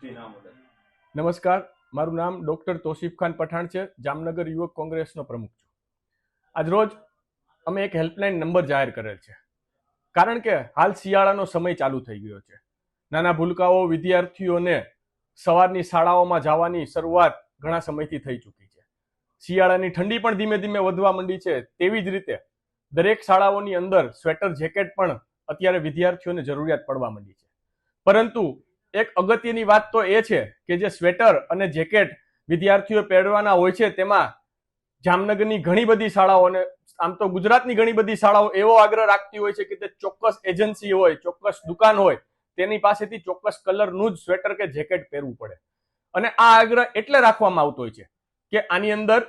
નમસ્કાર, મારું નામ ડોક્ટર તોસીફ ખાન પઠાણ છે. જામનગર યુવક કોંગ્રેસનો પ્રમુખ છું. આજરોજ અમે એક હેલ્પલાઇન નંબર જાહેર કરેલ છે, કારણ કે હાલ શિયાળાનો સમય ચાલુ થઈ ગયો છે. નાના ભૂલકાઓ વિદ્યાર્થીઓને સવારની શાળાઓમાં જવાની શરૂઆત ઘણા સમયથી થઈ ચૂકી છે. શિયાળાની ઠંડી પણ ધીમે ધીમે વધવા માંડી છે. તેવી જ રીતે દરેક શાળાઓની અંદર સ્વેટર જેકેટ પણ અત્યારે વિદ્યાર્થીઓને જરૂરિયાત પડવા માંડી છે. પરંતુ એક અગત્યની વાત તો એ છે કે જે સ્વેટર અને જેકેટ વિદ્યાર્થીઓ પહેરવાના હોય છે, તેમાં જામનગરની ઘણી બધી શાળાઓ અને આમ તો ગુજરાતની ઘણી બધી શાળાઓ એવો આગ્રહ રાખતી હોય છે કે તે ચોક્કસ એજન્સી હોય, ચોક્કસ દુકાન હોય, તેની પાસેથી ચોક્કસ કલરનું જ સ્વેટર કે જેકેટ પહેરવું પડે. અને આ આગ્રહ એટલે રાખવામાં આવતો હોય છે કે આની અંદર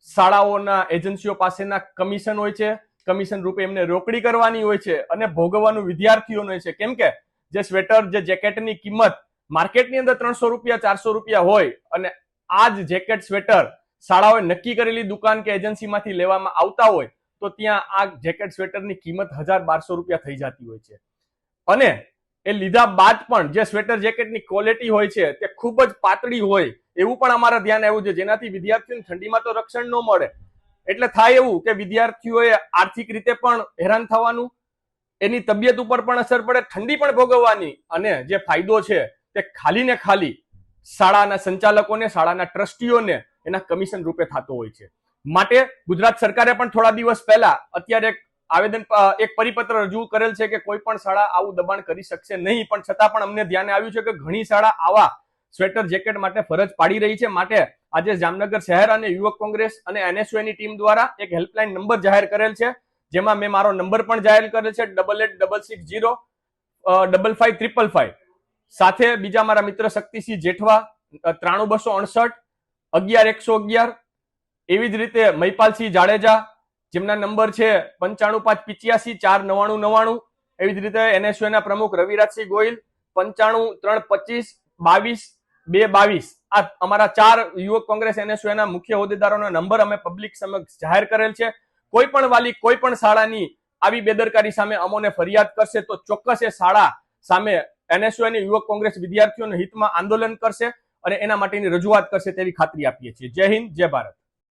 શાળાઓના એજન્સીઓ પાસેના કમિશન હોય છે, કમિશન રૂપે એમને રોકડી કરવાની હોય છે અને ભોગવવાનું વિદ્યાર્થીઓને હોય છે. કેમ કે જે સ્વેટર, જે જેકેટની કિંમત માર્કેટની અંદર 300 રૂપિયા, 400 રૂપિયા હોય અને આ જ જેકેટ, સ્વેટર શાળાઓએ નક્કી કરેલી દુકાન કે એજન્સીમાંથી લેવામાં આવતા હોય તો ત્યાં આ જેકેટ, સ્વેટરની કિંમત 1000-1200 રૂપિયા થઈ જતી હોય છે. અને એ લીધા બાદ પણ જે સ્વેટર, જેકેટની ક્વોલિટી હોય છે તે ખૂબ જ પાતળી હોય એવું પણ અમારા ધ્યાન આવ્યું છે, જેનાથી વિદ્યાર્થીઓને ઠંડીમાં તો રક્ષણ ન મળે. એટલે થાય એવું કે વિદ્યાર્થીઓએ આર્થિક રીતે પણ હેરાન થવાનું, એની તબિયત ઉપર પણ અસર પડે, ઠંડી પણ ભોગવવાની, અને જે ફાયદો છે તે ખાલી ને ખાલી શાળાના સંચાલકોને, શાળાના ટ્રસ્ટીઓને એના કમિશન રૂપે થતો હોય છે. માટે ગુજરાત સરકારે પણ થોડા દિવસ પહેલા અત્યારે એક પરિપત્ર રજૂ કરેલ છે કે કોઈ પણ શાળા આવું દબાણ કરી શકશે નહીં. પણ છતાં પણ અમને ધ્યાને આવ્યું છે કે ઘણી શાળા આવા સ્વેટર, જેકેટ માટે ફરજ પાડી રહી છે. માટે આજે જામનગર શહેર અને યુવક કોંગ્રેસ અને એનએસયુની ટીમ દ્વારા એક હેલ્પલાઇન નંબર જાહેર કરેલ છે, જેમાં મેં મારો નંબર પણ જાહેર કરેલ છે 8866055555. સાથે બીજા મારા મિત્ર શક્તિસિંહ જેઠવા 93268 11111. એવી જ રીતે મહિપાલસિંહ જાડેજા, જેમના નંબર છે 9558 49999. એવી જ રીતે એનએસયુના પ્રમુખ રવિરાજસિંહ ગોહિલ 95 325 22 222. આ અમારા 4 યુવક કોંગ્રેસ એનએસયુના મુખ્ય હોદ્દેદારોનો નંબર અમે પબ્લિક સમક્ષ જાહેર કરેલ છે. કોઈ પણ વાલી કોઈ પણ શાળાની આવી બેદરકારી સામે અમોને ફરિયાદ કરશે તો ચોક્કસ એ શાળા સામે એનએસયુ અને યુવક કોંગ્રેસ વિદ્યાર્થીઓના હિતમાં આંદોલન કરશે અને એના માટેની રજૂઆત કરશે તેવી ખાતરી આપીએ છીએ. જય હિન્દ, જય ભારત.